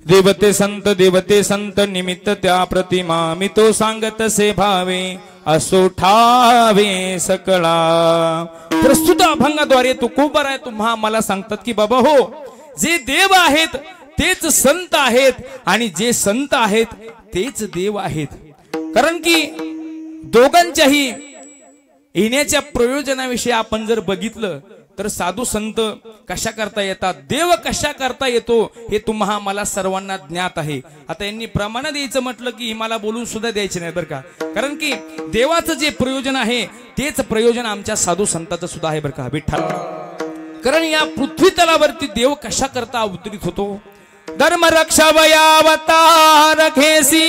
देवते संत निमित्त त्या प्रतिमा मी तो सांगत से भावे असो ठावे सकळा। प्रस्तुत अभंगाद्वारे तुकोबाराय तुम्हा मला सांगतात की बाबा हो, जे देव आहेत तेच संत आहेत आणि जे संत आहेत तेच देव आहेत। कारण की दोघांच्याही येण्याच्या प्रयोजनाविषयी आपण जर बघितलं तर साधू संत कशा करता येतात, देव कशा करता येतो हे तुम्हा मला सर्वांना ज्ञात आहे। आता यांनी प्रमाण द्यायचं म्हटलं की मला बोलून सुद्धा द्यायचे नाही बरं का, कारण की देवाचं जे प्रयोजन आहे तेच प्रयोजन आमच्या साधू संताचं सुद्धा आहे बरं का विठ्ठल। कारण या पृथ्वी तलावरती देव कशा करता अवतरित होतो, धर्म रक्षावयावतार घेसी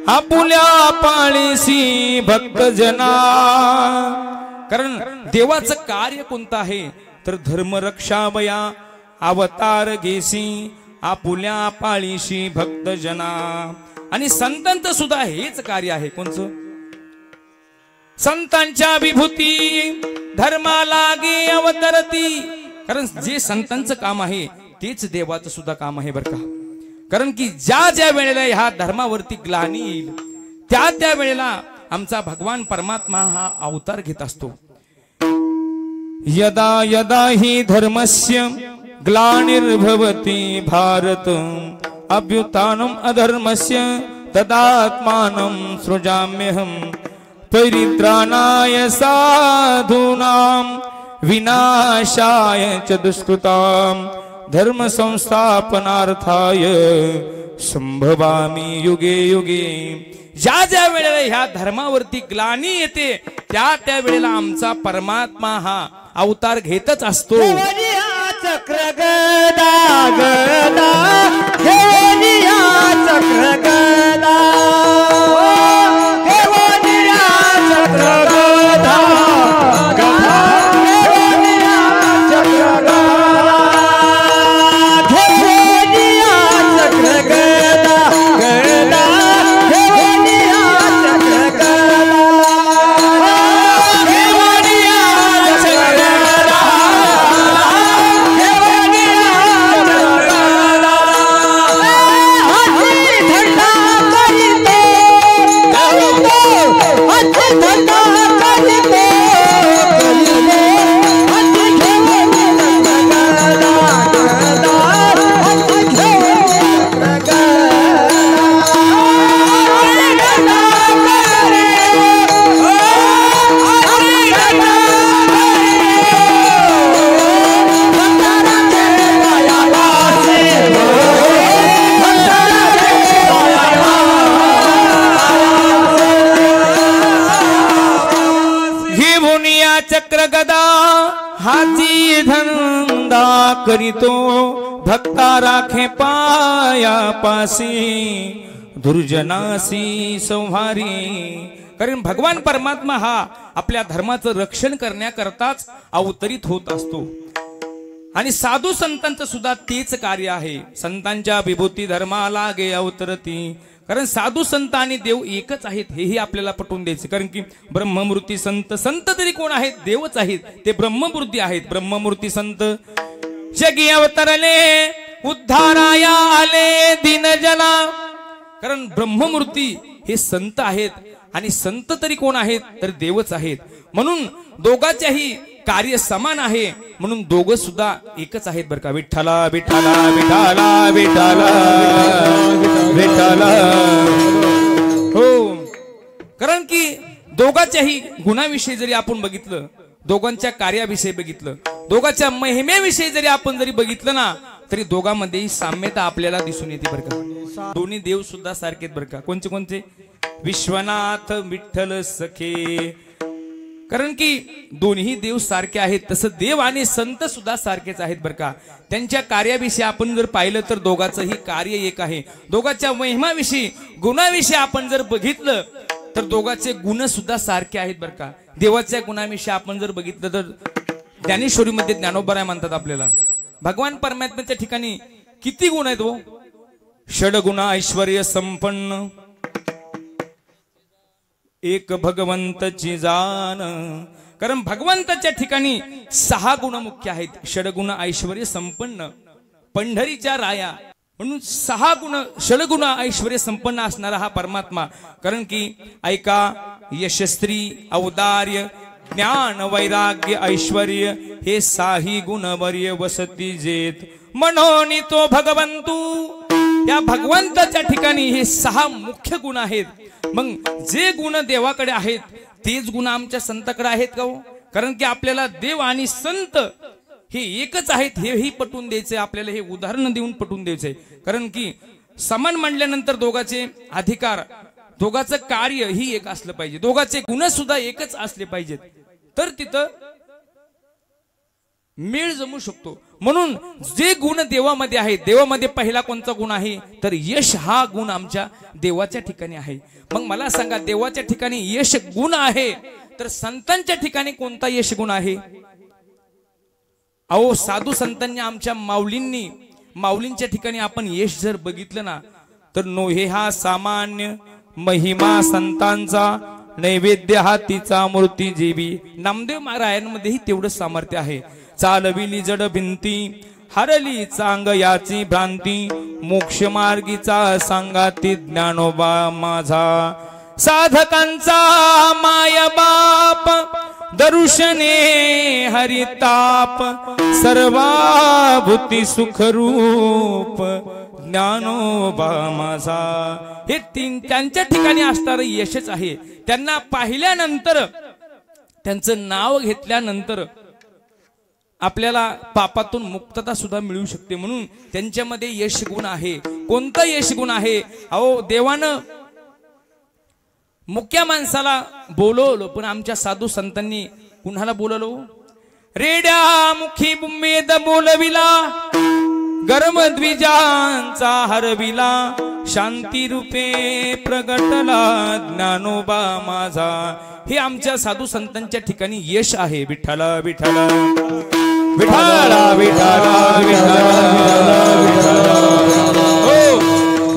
आपुल्या पाळीसी भक्त जना। कारण देवाचं कार्य कोणतं आहे तर धर्म रक्षावया अवतार घेसी आपुल्या पाळीशी भक्त जना। आणि संतांचं सुद्धा हेच कार्य आहे, कोणचं? संतांच्या विभूती धर्मालागे अवतरती। कारण जे संतांचं काम आहे तेच देवाचं सुद्धा काम आहे बरं का। कारण की ज्या ज्या वेळेला ह्या धर्मावरती ग्लानी येईल त्या त्या वेळेला आमचा भगवान परमात्मा हा अवतार घेत असतो। यदा यदा हि धर्मस्य ग्लानिर्भवति भारत अभ्युत्थानम् अधर्मस्य तदात्मानं सृजाम्यहं परित्राणाय साधूनां विनाशाय च दुष्कृतां धर्म संस्थापनार्थाय संभवामि युगे युगे। ज्या ज्या वेळेला ह्या धर्मावरती ग्लानी येते त्या त्या वेळेला आमचा परमात्मा हा अवतार घेतच असतो। चक्र गदा गदा देवनिया चक्र गदा देवनिया चक्र गदा गदा देवनिया चक्र गदा देवनिया चक्र गदा गदा देवनिया चक्र गदा देवनिया चक्र गदा चक्र गदा हाती धंदा करीतो भक्ता राखे पाया पासी दुर्जनासी संहारी। कारण भगवान परमात्मा हा आपल्या धर्माचं रक्षण करण्याकरताच अवतरित होत असतो आणि साधू संतांचं सुद्धा तेच कार्य आहे। संतांच्या विभूती धर्माला गे अवतरती। कारण साधू संत आणि देव एकच आहेत हेही आपल्याला पटवून द्यायचे। कारण की ब्रह्ममूर्ती संत, संत तरी कोण आहेत? देवच आहेत, ते ब्रह्ममूर्ती आहेत। ब्रह्ममूर्ती संत जगी अवतरले उद्धाराया आले दीनजना। कारण ब्रह्ममूर्ती हे संत आहेत आणि संत तरी कोण आहेत तर देवच आहेत। म्हणून दोघांच्याही कार्य समान आहे, म्हणून दोघं सुद्धा एकच आहेत बरं का। विठ्ठला विठ्ठला विठ्ठला विठ्ठला विठ्ठला हो। कारण की दोघांच्याही गुणाविषयी जरी आपण बघितलं, दोघांच्या कार्याविषयी बघितलं, दोघांच्या महिमेविषयी जरी आपण जरी बघितलं ना तरी दोघांमध्ये साम्यता आपल्याला दिसून येते बरं का। दोन्ही देव सुद्धा सारखेत बरं का। कोणते कोणते? विश्वनाथ विठ्ठल सखे। कारण की दोन्ही देव सारखे आहेत तसं देव आणि संत सुद्धा सारखेच आहेत बरं का। त्यांच्या कार्याविषयी आपण जर पाहिलं तर दोघांचंही कार्य एक आहे। दोघांच्या महिमाविषयी गुणाविषयी आपण जर बघितलं तर दोघांचे गुण सुद्धा सारखे आहेत बरं का। देवाच्या गुणाविषयी आपण जर बघितलं तर ज्ञानेश्वरीमध्ये ज्ञानोबराय म्हणतात आपल्याला भगवान परमात्म्याच्या ठिकाणी किती गुण आहेत? वो षडगुण ऐश्वर्य संपन्न एक भगवंताची जाण। कारण भगवंताच्या ठिकाणी 6 गुण मुख्य आहेत। षडगुण ऐश्वर्य संपन्न पंढरीच्या राया म्हणून 6 गुण षडगुण ऐश्वर्य संपन्न असणारा हा परमात्मा. कारण की ऐका, यशस्त्री, औदार्य, ज्ञान, वैराग्य, ऐश्वर्य हे 6 गुणवर्य वसती जेत, म्हणून तो भगवंतू. या भगवंताच्या ठिकाणी हे 6 मुख्य गुण आहेत. मग जे गुण देवाकडे आहेत तेच गुण आमच्या संताकडे आहेत का हो? कारण की आपल्याला देव आणि संत हे एकच आहेत हेही पटवून द्यायचे, आपल्याला हे उदाहरण देऊन पटवून द्यायचे. कारण की समान मांडल्यानंतर दोघाचे अधिकार, दोघाचं कार्य ही एक असलं पाहिजे, दोघाचे गुण सुद्धा एकच असले पाहिजेत, तर तिथं मेळ जमू शकतो. म्हणून जे गुण देवामध्ये आहेत, देवामध्ये पहिला कोणता गुण आहे तर यश हा गुण आमच्या देवाच्या ठिकाणी आहे. मग मला सांगा, देवाच्या ठिकाणी यश गुण आहे तर संतांच्या ठिकाणी कोणता यश गुण आहे? अहो, साधू संतांनी, आमच्या माऊलींच्या ठिकाणी आपण यश जर बघितलं ना तर नोहे हा सामान्य महिमा संतांचा, नैवेद्य हा तिचा मूर्ती जीवी. नामदेव महाराजांमध्येही तेवढं सामर्थ्य आहे. चालविली जड भिंती, हरली चांग याची भ्रांती, मोक्ष मार्गीचा सांगाती ज्ञानोबा माझा. साधकांचा माया बाप, दर्शने हरिताप, सर्वाभूती सुखरूप ज्ञानोबा माझा. हे 3 त्यांच्या ठिकाणी असणारं यशच आहे. त्यांना पाहिल्यानंतर, त्यांचं नाव घेतल्यानंतर आपल्याला पापातून मुक्तता सुद्धा मिळू शकते. म्हणून त्यांच्यामध्ये यश गुण आहे. कोणतं यश गुण आहे? अहो, देवानं मुख्य माणसाला बोलवलं, पण आमच्या साधू संतांनी कुणाला बोलवलं? रेड्या मुखी बुम्मेद बोलविला, गरम द्विजांचा हरविला, शांती रूपे प्रगटला ज्ञानोबा माझा. हे आमच्या साधू संतांच्या ठिकाणी यश आहे. विठ्ठला विठ्ठला विठ्ठला विठ्ठला विठ्ठला. हो,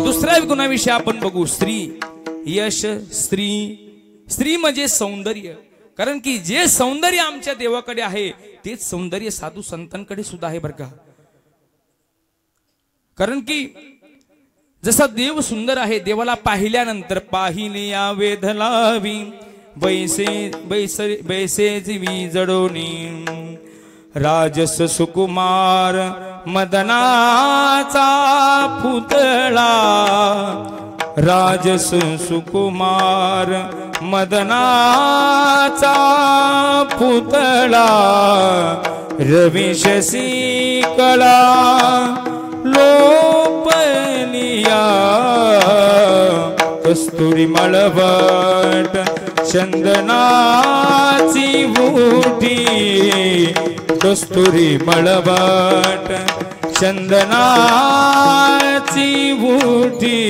दुसऱ्या गुणाविषयी आपण बघू. स्त्री यश. स्त्री म्हणजे सौंदर्य. कारण की जे सौंदर्य आमच्या देवाकडे आहे तेच सौंदर्य साधू संतांकडे सुद्धा आहे बरं का. कारण की जसा देव सुंदर आहे, देवाला पाहिल्यानंतर पाहिले या वेध लावी, बैसे जीवी जडोनी, राजस सुकुमार मदनाचा पुतळा, राजस सुकुमार मदनाचा पुतळा, रविशसी कला लोपलिया, कस्तुरी मळवट चंदनाची बूटी, कस्तुरी मळवट चंदनाची बूटी.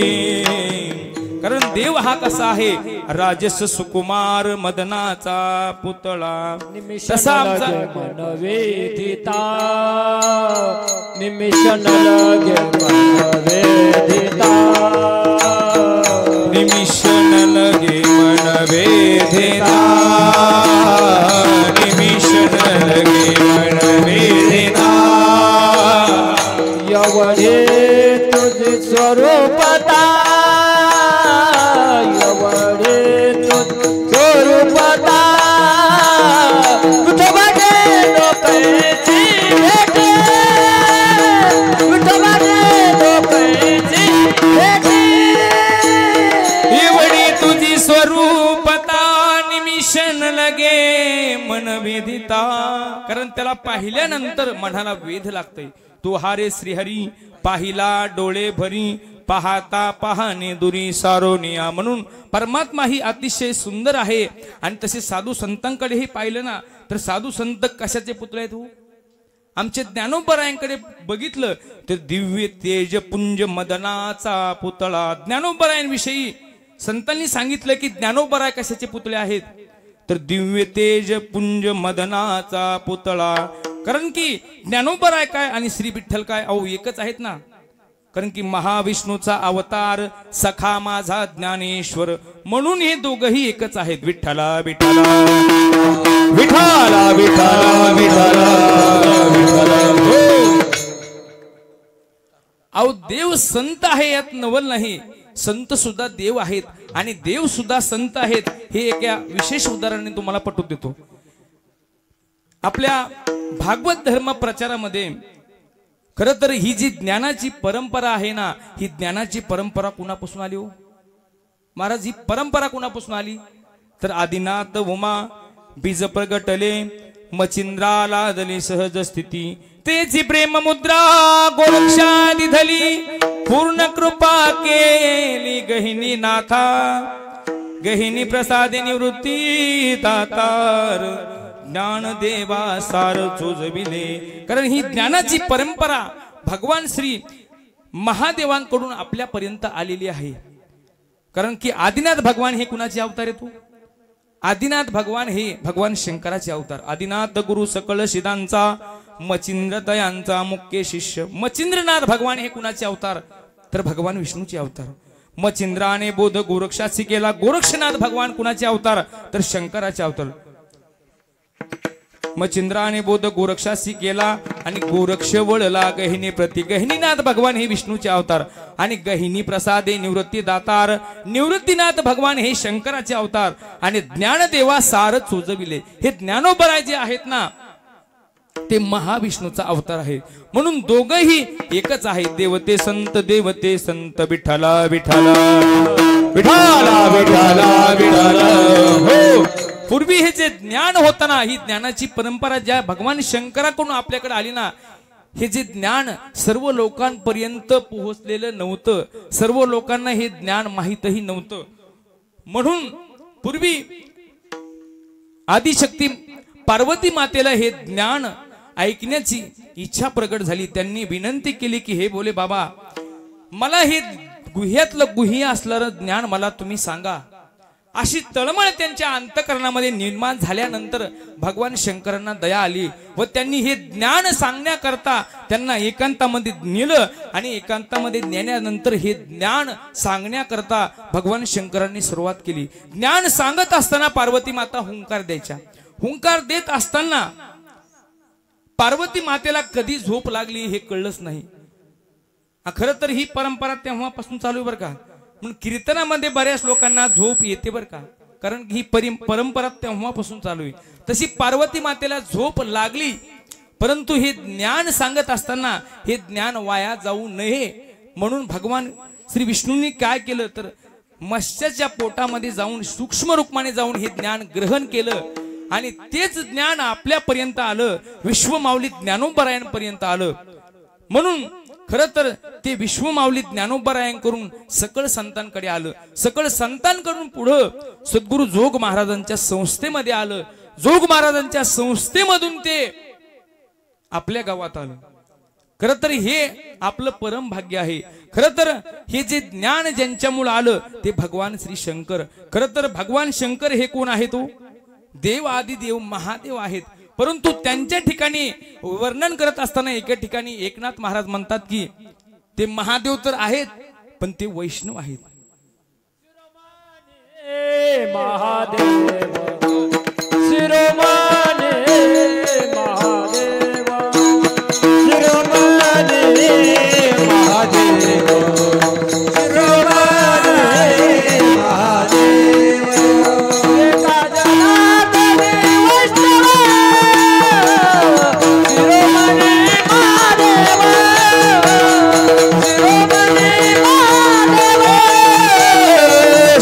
कारण देव हा कसा आहे? राजस सुकुमार मदनाचा पुतळा. तसा आमचा मनवेदिता, निमिषन लगे मनवेदिता, निमिषन लगे मनवेदिता, निमिषन लगे मनवेदिता. यवने तुझे स्वरूपता, यवने तुझे स्वरूपता, विठोबाने लोकांची भेटे, विठोबाने लोकांची भेटे. एवढी तुझी स्वरूपता, निमिषन लगे मनवेदिता. कारण त्याला पाहिल्यानंतर मनाला वेध लागतंय. तू हारे श्रीहरी पाहिला डोळे भरी, पाहता पाहणे दुरी सारोनिया. म्हणून परमात्मा ही अतिशय सुंदर आहे. आणि तसे साधू संतांकडेही पाहिलं ना तर साधू संत कशाचे पुतळे आहेत? आमचे ज्ञानोबरायांकडे बघितलं तर दिव्य तेज पुंज मदनाचा पुतळा. ज्ञानोबरायांविषयी संतांनी सांगितलं की ज्ञानोबराय कशाचे पुतळे आहेत तर दिव्य तेज पुंज मदनाचा पुतळा. कारण की ज्ञानोबराय काय आणि श्री विठ्ठल काय? अहो एकच आहेत ना. कारण की महाविष्णूचा अवतार सखा माझा ज्ञानेश्वर, म्हणून हे दोघही एकच आहेत. विठ्ठला विठ्ठला विठ्ठला विठ्ठला विठ्ठला विठ्ठला. अहो देव संत आहे यात नवल नाही, संत सुद्धा देव आहेत आणि देव सुद्धा संत आहेत हे एका विशेष उदाहरणाने तुम्हाला पटवून देतो. आपल्या भागवत धर्म प्रचारामध्ये खरं तर ही जी ज्ञानाची परंपरा आहे ना, ही ज्ञानाची परंपरा कुणापासून आली हो महाराज? ही परंपरा कुणापासून आली? तर आदिनाथ उमा बीज प्रगटले मचिंद्राला दली सहज स्थिती, तेची प्रेम मुद्रा गोरक्षादी धली, पूर्ण कृपा केली गहिनी नाथा, गहिनी प्रसादे निवृत्ती दातार, ज्ञान देवा सार चोजविले. कारण ही ज्ञानाची परंपरा भगवान श्री महादेवांकडून आपल्यापर्यंत आलेली आहे. कारण की आदिनाथ भगवान हे कुणाचे अवतार येतो? आदिनाथ भगवान हे भगवान शंकराचे अवतार. आदिनाथ गुरु सकळ सिद्धांचा मचिंद्र दयांचा मुख्य शिष्य. मचिंद्रनाथ भगवान हे कुणाचे अवतार? तर भगवान विष्णूचे अवतार. मचिंद्राने बोध गोरक्षासी केला. गोरक्षनाथ भगवान कुणाचे अवतार? तर शंकराचे अवतार. मचिंद्राने बोध गोरक्षासी केला आणि गोरक्ष वळला गहिनी प्रति. गहिनीनाथ भगवान हे विष्णूचे अवतार आणि गहिनी प्रसादे निवृत्ती दातार. निवृत्तीनाथ भगवान हे शंकराचे अवतार आणि ज्ञानदेवा सार चोजविले. हे ज्ञानोबराय जे आहेत ना, ते महाविष्णूचा अवतार आहे. म्हणून दोघही एकच आहे. देवते संत विठ्ठला विठ्ठला विठ्ठला विठ्ठला विठ्ठला. हो, पूर्वी हे जे ज्ञान होतं ना, ही ज्ञानाची परंपरा ज्या भगवान शंकराकडून आपल्याकडे आली ना, हे जे ज्ञान सर्व लोकांपर्यंत पोहोचलेलं नव्हतं. सर्व लोकांना हे ज्ञान माहीतही नव्हतं. म्हणून पूर्वी आदिशक्ती पार्वती मातेला हे ज्ञान ऐकण्याची इच्छा प्रकट झाली. त्यांनी विनंती केली की हे बोले बाबा, मला हे गुह्यातलं गुह्य असणारं ज्ञान मला तुम्ही सांगा. अशी तळमळ त्यांच्या अंतकरणामध्ये निर्माण झाल्यानंतर भगवान शंकरांना दया आली व त्यांनी हे ज्ञान सांगण्याकरता त्यांना एकांतामध्ये नेलं आणि एकांतामध्ये नेल्यानंतर हे ज्ञान सांगण्याकरता भगवान शंकरांनी सुरुवात केली. ज्ञान सांगत असताना पार्वती माता हुंकार द्यायच्या. हुंकार देत असताना पार्वती मातेला कधी झोप लागली हे कळलंच नाही. खरं तर ही परंपरा तेव्हापासून चालू आहे बरं का. म्हणून कीर्तनामध्ये बऱ्याच लोकांना झोप येते बरं का, कारण ही परंपरा तेव्हापासून चालू आहे. तशी पार्वती मातेला झोप लागली, परंतु हे ज्ञान सांगत असताना हे ज्ञान वाया जाऊ नये म्हणून भगवान श्री विष्णूंनी काय केलं तर मत्स्याच्या पोटामध्ये जाऊन सूक्ष्म रूपाने जाऊन हे ज्ञान ग्रहण केलं आणि तेच ज्ञान आपल्यापर्यंत आलं, विश्वमाऊली ज्ञानोबरायांपर्यंत आलं. म्हणून खरं तर ते विश्वमाऊली ज्ञानोबरायांकडून सकळ संतांकडे आलं. सकळ संतांकडून पुढं सद्गुरु जोग महाराजांच्या संस्थेमध्ये आलं. जोग महाराजांच्या संस्थेमधून ते आपल्या गावात आलं. खरं तर हे आपलं परम भाग्य आहे. खरं तर हे जे ज्ञान ज्यांच्यामुळे आलं ते भगवान श्री शंकर. खरं तर भगवान शंकर हे कोण आहे? तो देव आदि देव महादेव आहेत. परंतु त्यांच्या ठिकाणी वर्णन करत असताना एका ठिकाणी एकनाथ महाराज म्हणतात की ते महादेव तर आहेत पण ते वैष्णव आहेत. महादेव शिरोमणी महादेव शिरोमणी महादेव शिरोमणी महादेव एका जनार्दनी वैष्णव शिरोमणी महादेव शिरोमणी महादेव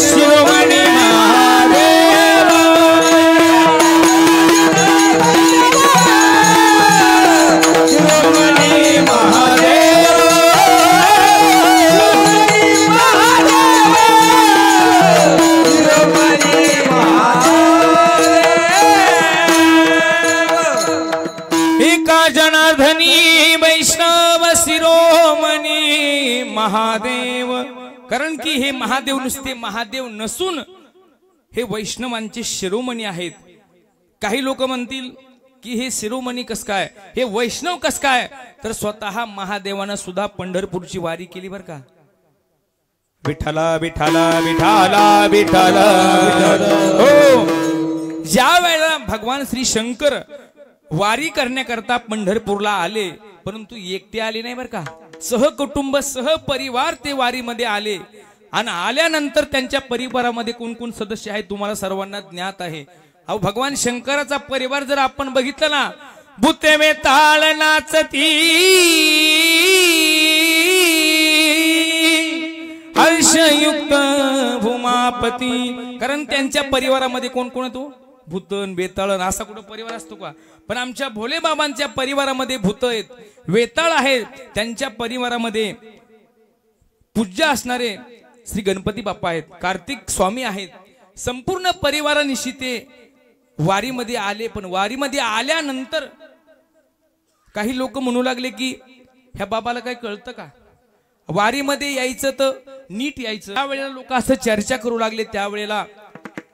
शिरोमणी महादेव शिरोमणी महादेव शिरोमणी महादेव एका जनार्दनी वैष्णव शिरोमणी महादेव. कारण की हे महादेव नुसते महादेव नसून हे वैष्णवांचे शिरोमणी आहेत. काही लोक म्हणतील की हे शिरोमणी कस काय, हे वैष्णव कस काय, तर स्वतः महादेवानं सुद्धा पंढरपूरची वारी केली बर का. विठ्ठला विठ्ठला विठ्ठला विठ्ठला. हो, ज्या वेळेला भगवान श्री शंकर वारी करण्याकरता पंढरपूरला आले, परंतु एकटे आले नाही बरं का, सहकुटुंब सहपरिवार ते वारीमध्ये आले. आणि आल्यानंतर त्यांच्या परिवारामध्ये कोण कोण सदस्य आहेत तुम्हाला सर्वांना ज्ञात आहे. अहो भगवान शंकराचा परिवार जर आपण बघितला ना, भूते में ताळ नाचती हर्षयुक्त भूमापती. कारण त्यांच्या परिवारामध्ये कोण कोण येतो, भूतन बेताळन असा कुठं परिवार असतो का? पण आमच्या भोले बाबांच्या परिवारामध्ये भूत आहेत, वेताळ आहेत. त्यांच्या परिवारामध्ये पूज्य असणारे श्री गणपती बाप्पा आहेत, कार्तिक स्वामी आहेत. संपूर्ण परिवारानिशी ते वारीमध्ये आले. पण वारीमध्ये आल्यानंतर काही लोक म्हणू लागले की ह्या बाबाला काय कळतं का, वारीमध्ये यायचं तर नीट यायचं. त्यावेळेला लोक असं चर्चा करू लागले. त्यावेळेला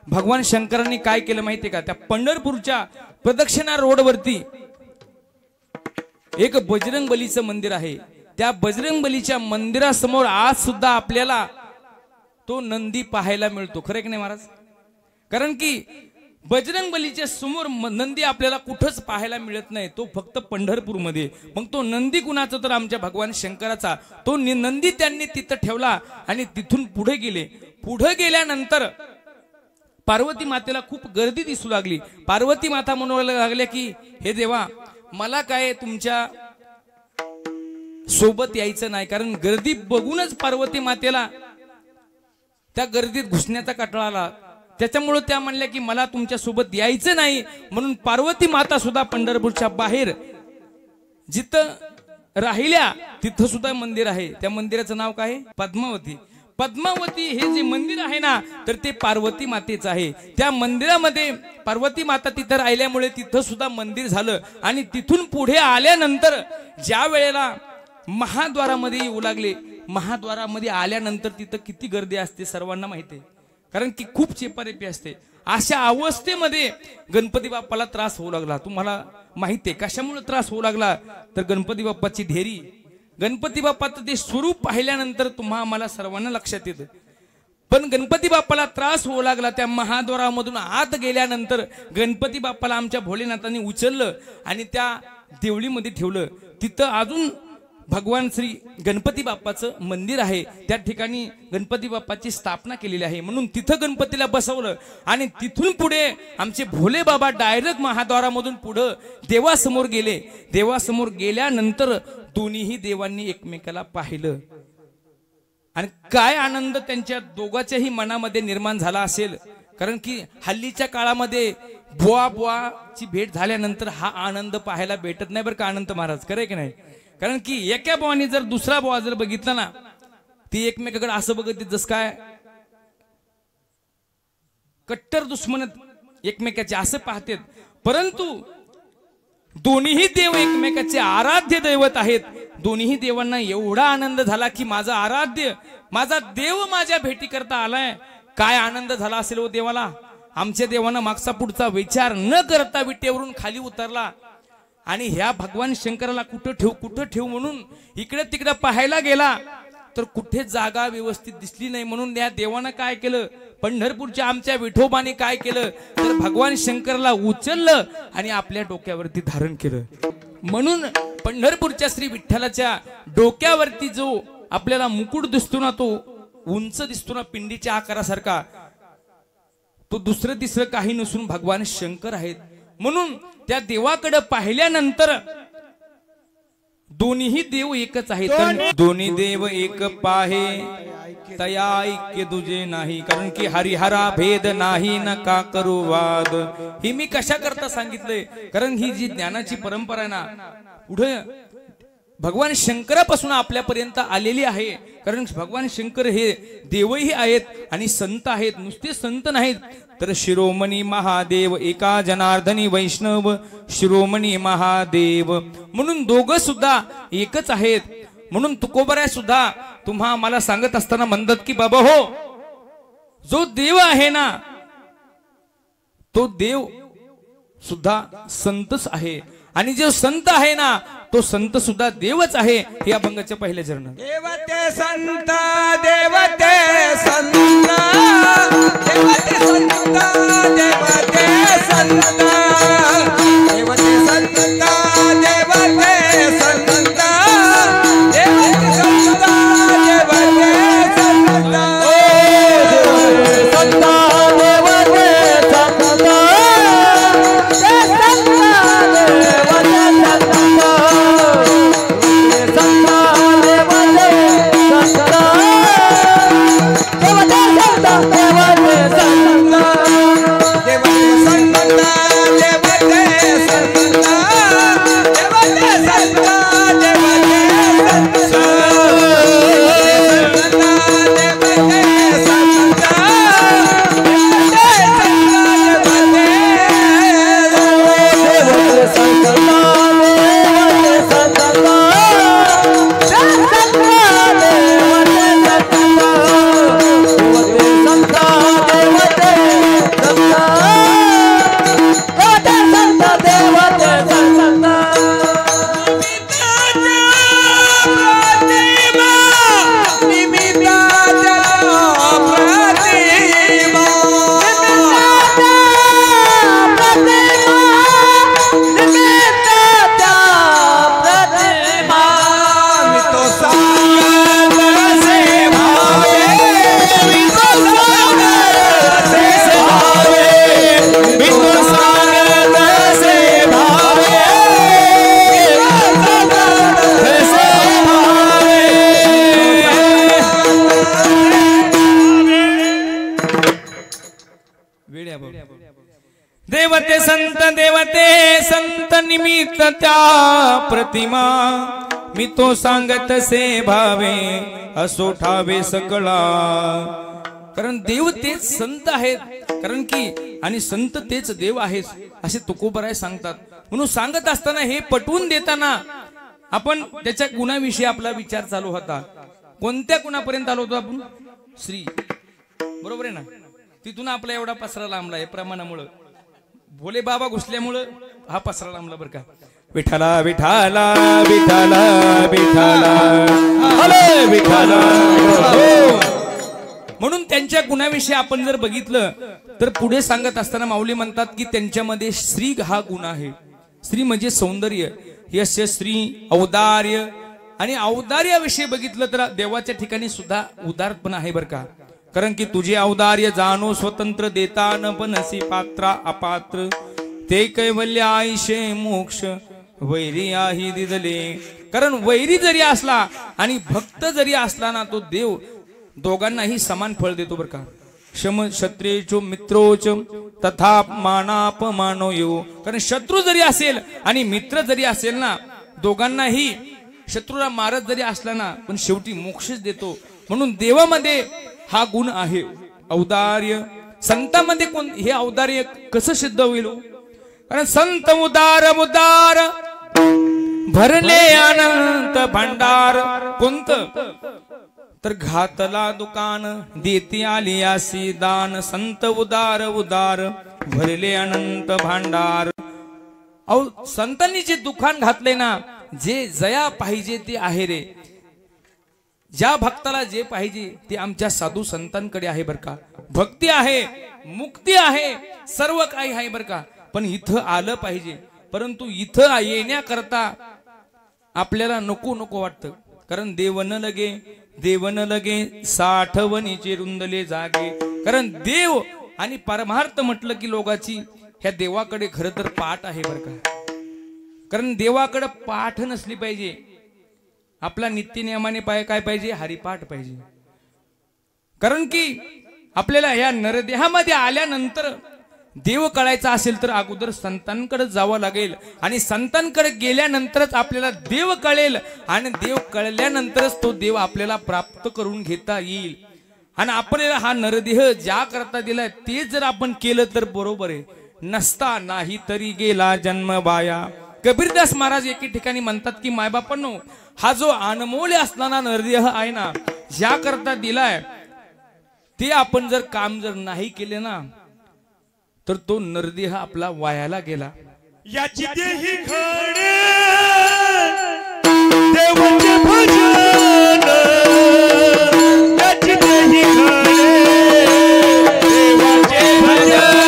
भगवान शंकरांनी काय केलं माहितीये का, त्या पंढरपूरच्या प्रदक्षिणा रोडवरती एक बजरंग बलीचं मंदिर आहे. त्या बजरंग बलीच्या मंदिरासमोर आज सुद्धा आपल्याला तो नंदी पाहायला मिळतो. खरं की नाही महाराज? कारण की बजरंग बलीच्या समोर नंदी आपल्याला कुठंच पाहायला मिळत नाही, तो फक्त पंढरपूरमध्ये. मग तो नंदी कुणाचा, तर आमच्या भगवान शंकराचा. तो नंदी त्यांनी तिथं ठेवला आणि तिथून पुढे गेले. पुढे गेल्यानंतर पार्वती मातेला खूप गर्दी दिसू लागली. पार्वती माता म्हणू लागल्या की हे देवा, मला काय तुमच्या सोबत यायचं नाही. कारण गर्दी बघूनच पार्वती मातेला त्या गर्दीत घुसण्याचा कंटाळा आला. त्याच्यामुळे त्या म्हणल्या की मला तुमच्या सोबत यायचं नाही. म्हणून पार्वती माता सुद्धा पंढरपूरच्या बाहेर जिथं राहिल्या तिथं सुद्धा मंदिर आहे. त्या मंदिराचं नाव काय? पद्मावती. पद्मावती हे जे मंदिर आहे ना, तर ते पार्वती मातेचं आहे. त्या मंदिरामध्ये पार्वती माता तिथं राहिल्यामुळे तिथं सुद्धा मंदिर झालं. आणि तिथून पुढे आल्यानंतर ज्या वेळेला महाद्वारामध्ये येऊ लागले, महाद्वारामध्ये आल्यानंतर तिथं किती गर्दी असते सर्वांना माहिती आहे. कारण की खूप चेपारेपी असते. अशा अवस्थेमध्ये गणपती बाप्पाला त्रास होऊ लागला. तुम्हाला माहिती आहे कशामुळे त्रास होऊ लागला, तर गणपती बाप्पाची ढेरी, गणपती बाप्पाचं ते स्वरूप पाहिल्यानंतर तुम्हा आम्हाला सर्वांना लक्षात येतं. पण गणपती बाप्पाला त्रास होऊ लागला. त्या महाद्वारामधून आत गेल्यानंतर गणपती बाप्पाला आमच्या भोलेनाथांनी उचललं आणि त्या देवळीमध्ये ठेवलं. तिथं अजून भगवान श्री गणपती बाप्पाचं मंदिर आहे. त्या ठिकाणी गणपती बाप्पाची स्थापना केलेली आहे. म्हणून तिथं गणपतीला बसवलं. आणि तिथून पुढे आमचे भोले बाबा डायरेक्ट महाद्वारामधून पुढे देवासमोर गेले. देवासमोर गेल्यानंतर दोन्हीही देवांनी एकमेकाला पाहिलं. आणि काय आनंद त्यांच्या दोघांच्याही मनामध्ये निर्माण झाला असेल. कारण की हल्लीच्या काळामध्ये बुवा बुवाची भेट झाल्यानंतर हा आनंद पाहायला भेटत नाही बरं का अनंत महाराज, खरं की नाही? कारण की एका बुवाने जर दुसरा बुवा जर बघितला ना, ती एकमेकाकडे असं बघत जस काय कट्टर दुश्मन एकमेकाचे असं पाहतात. परंतु दोन्हीही देव एकमेकाचे आराध्य दैवत आहेत. दोन्ही देवांना एवढा आनंद झाला की माझा आराध्य, माझा देव माझ्या भेटी करता आलाय. काय आनंद झाला असेल हो देवाला. आमच्या देवानं मागचा पुढचा विचार न करता विटेवरून खाली उतरला आणि ह्या भगवान शंकराला कुठं ठेव म्हणून इकडे तिकडे पाहायला गेला, तर कुठे जागा व्यवस्थित दिसली नाही. म्हणून या देवानं काय केलं, पंढरपूरच्या आमच्या विठोबाने काय केलं, तर भगवान शंकराला उचललं आणि आपल्या डोक्यावरती धारण केलं. म्हणून पंढरपूरच्या श्री विठ्ठलाच्या डोक्यावरती जो आपल्याला मुकुट दिसतो ना, तो उंच दिसतो ना पिंडीच्या आकारासारखा, तो दुसरं तिसरं काही नसून भगवान शंकर आहेत. म्हणून त्या देवाकडे पाहिल्यानंतर दोन्ही देव एकच आहेत. दोन्ही देव एक पाहे तया ऐक्य दुजे नाही. कारण की हरिहरा भेद नाही नका करू वाद. ही मी कशा करता सांगितलंय, कारण ही जी ज्ञानाची परंपरा आहे ना, पुढे भगवान शंकरापासून आपल्यापर्यंत आलेली आहे. कारण भगवान शंकर हे देवही आहेत आणि संत आहेत. नुसते संत नाहीत, तर शिरोमणी महादेव एका जनार्दनी वैष्णव शिरोमणी महादेव म्हणून दोघं सुद्धा एकच आहेत. म्हणून तुकोबराय सुद्धा तुम्हा मला सांगत असताना म्हणतात की बाबा हो, जो देव आहे ना, तो देव सुद्धा संतच आहे. आणि जो संत आहे ना, तो संत सुद्धा देवच आहे. हे अभंगाच्या पहिल्या चरण. देवते संत देवते संत देवते संत देवते संत देवते संत देवते संत निमित्त त्या प्रतिमा मी तो सांगत से भावे असो ठावे सकळा. कारण देव तेच संत आहेत, कारण की आणि संत तेच देव आहेत असे तुकोबराय सांगतात. म्हणून सांगत असताना हे पटवून देताना आपण त्याच्या गुणाविषयी आपला विचार चालू होता. कोणत्या गुणापर्यंत आलो होतो आपण? श्री, बरोबर आहे ना. तिथून आपला एवढा पसरा लांबला आहे प्रमाणामुळे, भोले बाबा घुसल्यामुळं हा पसरा लांबला बरं का. विठाला विठाला विठाला विठाला हले विठाला. म्हणून त्यांच्या गुणाविषयी आपण जर बघितलं तर पुढे सांगत असताना माऊली म्हणतात की त्यांच्यामध्ये श्री हा गुण आहे. श्री म्हणजे सौंदर्य, यश श्री औदार्य. आणि औदार्याविषयी बघितलं तर देवाच्या ठिकाणी सुद्धा उदारपण आहे बरं का. कारण की तुझे औदार्य जाणो स्वतंत्र देता न बनसी पात्रा अपात्र ते कैवल्य आईशे मोक्ष वैरी आही दिदले. कारण वैरी जरी असला आणि भक्त जरी असला ना तो देव दोघांनाही समान फळ देतो बरं का. शम क्षत्रियचो मित्रोच तथा मानापमानो येऊ. कारण शत्रू जरी असेल आणि मित्र जरी असेल ना, दोघांनाही शत्रूला मारत जरी असला ना पण शेवटी मोक्षच देतो. म्हणून देवामध्ये हा गुण आहे औदार्य. संतांमध्ये कोण हे औदार्य कसं सिद्ध होईल? कारण संत उदार उदार भरले अनंत भांडार. कोणतं? तर घातला दुकान देती आली आसी दान. संत उदार उदार भरले अनंत भांडार. अहो संतांनी जे दुकान घातले ना, जे जया पाहिजे ते आहे रे. ज्या भक्ताला जे पाहिजे ते आमच्या साधू संतांकडे आहे बरं का. भक्ती आहे, मुक्ती आहे, सर्व काही आहे बरं का. पण इथं आलं पाहिजे. परंतु इथं येण्याकरता आपल्याला नको नको वाटतं. कारण देवन लगे देवन लगे साठवणीचे रुंदले जागे. कारण देव आणि परमार्थ म्हटलं की लोकांची ह्या देवाकडे खरं तर पाठ आहे बरं का. कारण देवाकडे पाठ नसली पाहिजे. आपला नित्यनियमाने काय पाहिजे? हरिपाठ पाहिजे. कारण की आपल्याला या नरदेहामध्ये आल्यानंतर देव कळायचा असेल तर अगोदर संतांकडे जावं लागेल. आणि संतांकडे गेल्यानंतरच आपल्याला देव कळेल. आणि देव कळल्यानंतरच तो देव आपल्याला प्राप्त करून घेता येईल. आणि आपल्याला हा नरदेह ज्या करता दिलाय ते जर आपण केलं तर बरोबर आहे. नसता नाही तरी गेला जन्म बाया. कबीरदास महाराज एके ठिकाणी म्हणतात की मायबापांनो, हा जो अनमोल असणारा नरदेह आहे ना, ज्या करता दिलाय ते आपण जर काम जर नाही केले ना तर तो नरदेह आपला वायाला गेला. याची देही खडे देवाचे भजन. याची देही खडे देवाचे भजन.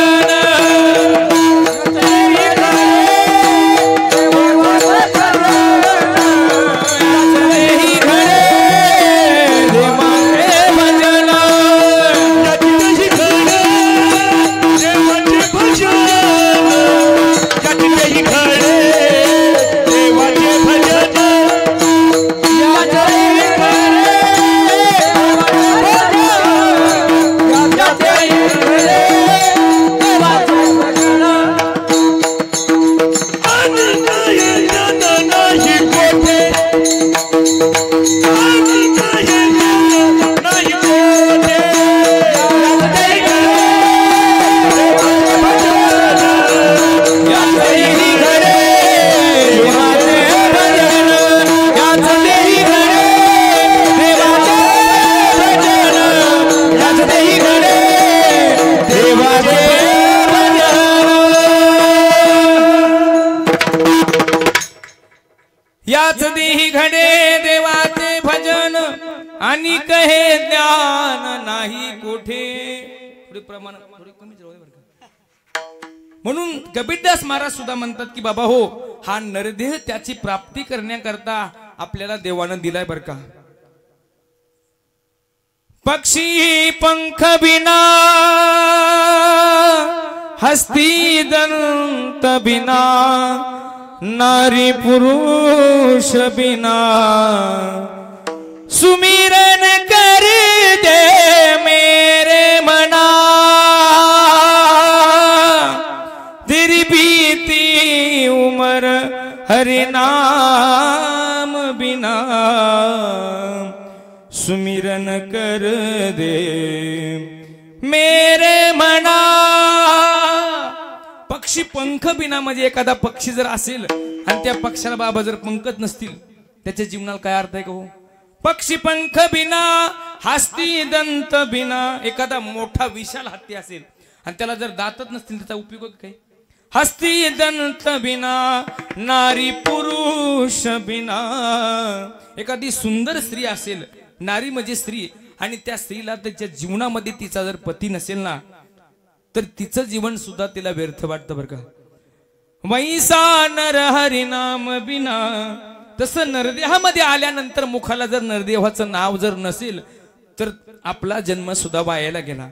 याच देही घडे देवाचे भजन आणि कहे ज्ञान नाही कोठे. थोडी प्रमाण थोडी कमी राहू दे बरं का. म्हणून कबीरदास महाराज सुद्धा म्हणतात की बाबा हो, हा नरदेह त्याची प्राप्ती करण्याकरता आपल्याला देवानं दिलाय बरं का. पक्षी पंख बिना हस्ती दंत बिना नारी पुरुष बिना सुमिरन कर दे मेरे मना तेरी भी हरि नाम बिना सुमिरन कर दे मेरे मना। पक्षी पंख बिना म्हणजे एखादा पक्षी जर असेल आणि त्या पक्षाला बाबा जर पंखच नसतील त्याच्या जीवनाला काय अर्थ आहे का हो? पक्षी पंख बिना हस्ती दंत बिना, एखादा मोठा विशाल हत्ती असेल आणि त्याला जर दातच नसतील त्याचा उपयोग काय? हस्ती दंत बिना नारी पुरुष बिना, एखादी सुंदर स्त्री असेल, नारी म्हणजे स्त्री, आणि त्या स्त्रीला त्याच्या जीवनामध्ये तिचा जर पती नसेल ना तर तिचं जीवन सुद्धा तिला व्यर्थ वाटतं बरं का. वैसा नर हरिनाम बिना, तसं नरदेहामध्ये आल्यानंतर मुखाला जर नरदेवाचं नाव जर नसेल तर आपला जन्म सुद्धा वायाला गेला.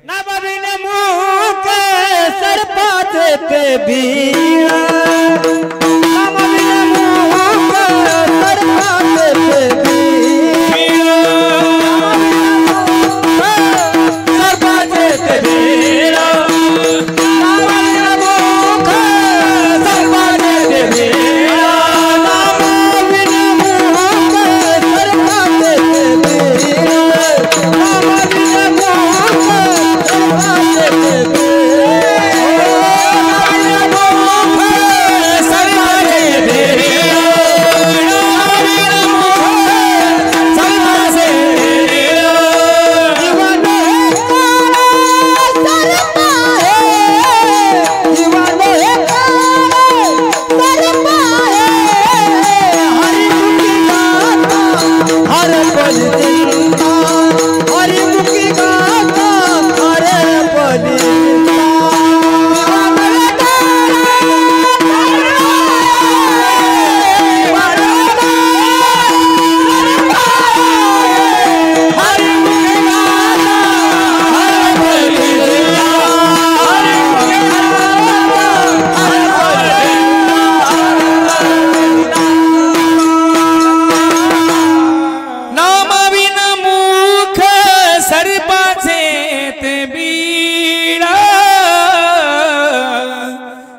सर्पाचे पे बीड़ा, सर्पाचे पे बीड़ा, सर्पाचे पे बीड़ा,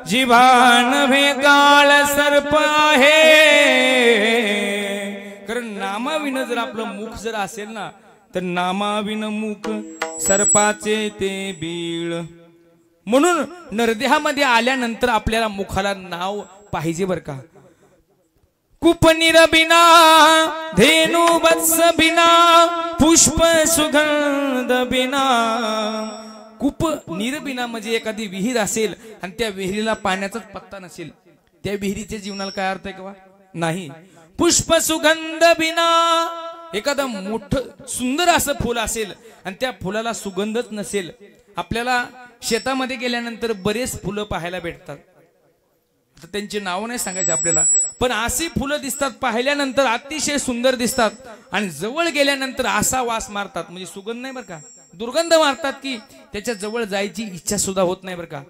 जिभान भेगाळ सर्प आहे. कारण नामाविन जर आपलं मुख जर असेल ना तर नामाविन मुख सर्पाचे ते बीळ. म्हणून नरदेहामध्ये आल्यानंतर आपल्याला मुखाला नाव पाहिजे बर का. कुपनीर बिना धेनु वत्स बिना पुष्प सुगंध बिना. कूप नीर बिना म्हणजे एखादी विहीर असेल आणि त्या विहिरीला पाण्याचाच पत्ता नसेल, त्या विहिरीच्या जीवनाला काय अर्थ आहे का? नाही. पुष्प सुगंध बिना, एखादं मोठं सुंदर असं फुल असेल आणि त्या फुलाला सुगंधच नसेल. आपल्याला शेतामध्ये गेल्यानंतर बरेच फुलं पाहायला भेटतात, तर त्यांची नाव नाही सांगायची आपल्याला, पण अशी फुलं दिसतात पाहिल्यानंतर अतिशय सुंदर दिसतात आणि जवळ गेल्यानंतर असा वास मारतात, म्हणजे सुगंध नाही बरं का, दुर्गंध मारतात की त्याच्या जवळ जायची इच्छा सुद्धा होत नाही बरं का.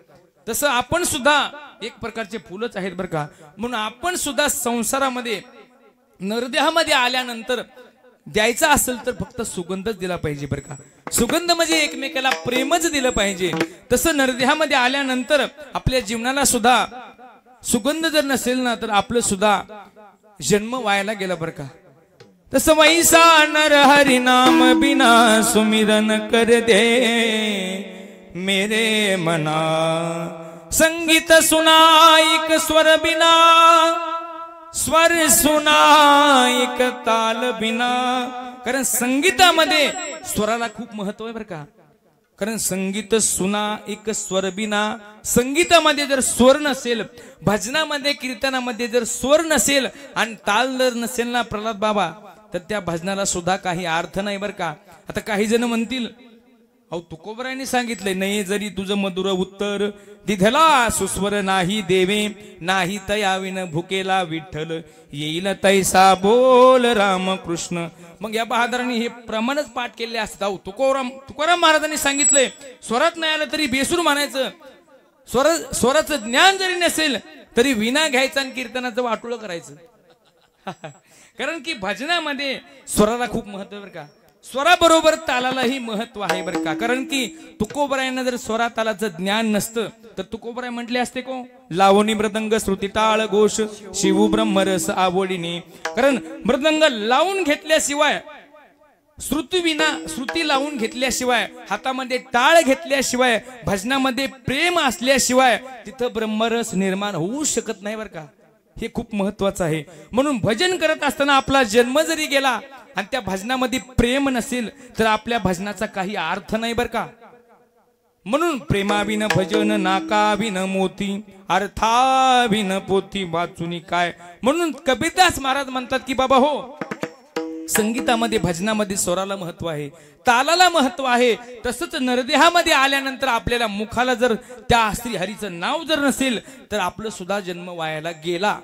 तसं आपण सुद्धा एक प्रकारचे फुलच आहेत बरं का. म्हणून आपण सुद्धा संसारामध्ये नरदेहामध्ये आल्यानंतर द्यायचा असेल तर फक्त सुगंधच दिला पाहिजे बरं का. सुगंध म्हणजे एकमेकाला प्रेमच दिलं पाहिजे. तसं नरदेहामध्ये आल्यानंतर आपल्या जीवनाला सुद्धा सुगंध जर नसेल ना तर आपलं सुद्धा जन्म वायाला गेला बरं का. तसं वैसा नर हरि नाम बिना सुमिरन कर दे मेरे मना. संगीत सुना एक स्वर बिना, स्वर सुना एक ताल बिना. कारण संगीतामध्ये स्वराला खूप महत्व आहे बरं का. कारण संगीत सुना एक स्वर बिना, संगीतामध्ये जर स्वर नसेल, भजनामध्ये कीर्तनामध्ये जर स्वर नसेल आणि ताल जर नसेल ना प्रल्हाद बाबा, तर त्या भजनाला सुद्धा काही अर्थ नाही बरं का. आता काही जण म्हणतील अहो तुकोबरायांनी सांगितलंय, नाही जरी तुझं मधुर उत्तर दिधला सुस्वर नाही देवे, नाही तयाविन भुकेला विठ्ठल येईल तैसा बोल रामकृष्ण. मग या बहादरांनी हे प्रमाणच पाठ केले असतात. अहो तुकोराम महाराजांनी सांगितलंय स्वरात नाही आलं तरी बेसूर म्हणायचं, स्वराचं ज्ञान जरी नसेल तरी विना घ्यायचं आणि कीर्तनाचं वाटोळं करायचं. कारण की भजनामध्ये स्वराला खूप महत्व बरं का. स्वराबरोबर तालालाही महत्व आहे बरं का. कारण की तुकोबरायांना जर स्वरा तालाचं ज्ञान नसतं तर तुकोबराय म्हटले असते को लावणी मृदंग श्रुती टाळ घोष शिव ब्रह्मरस आवडीने. कारण मृदंग लावून घेतल्याशिवाय श्रुती लावून घेतल्याशिवाय हातामध्ये टाळ घेतल्याशिवाय भजनामध्ये प्रेम असल्याशिवाय तिथं ब्रह्मरस निर्माण होऊ शकत नाही बरं का. हे खूप महत्वाचं आहे. म्हणून भजन करत असताना आपला जन्म जरी गेला आणि त्या भजनामध्ये प्रेम नसेल तर आपल्या भजनाचा काही अर्थ नाही बरं का. म्हणून प्रेमाविन भजन नाकाविन मोती अर्थाविन पोथी वाचुनी काय. म्हणून कबीरदास महाराज म्हणतात की बाबा हो, संगीतामध्ये भजनामध्ये स्वराला महत्व आहे, तालाला महत्व आहे. तसंच नरदेहामध्ये आल्यानंतर आपल्याला मुखाला जर त्या श्री हरीचं नाव जर नसेल तर आपलं सुद्धा जन्म वायाला गेला.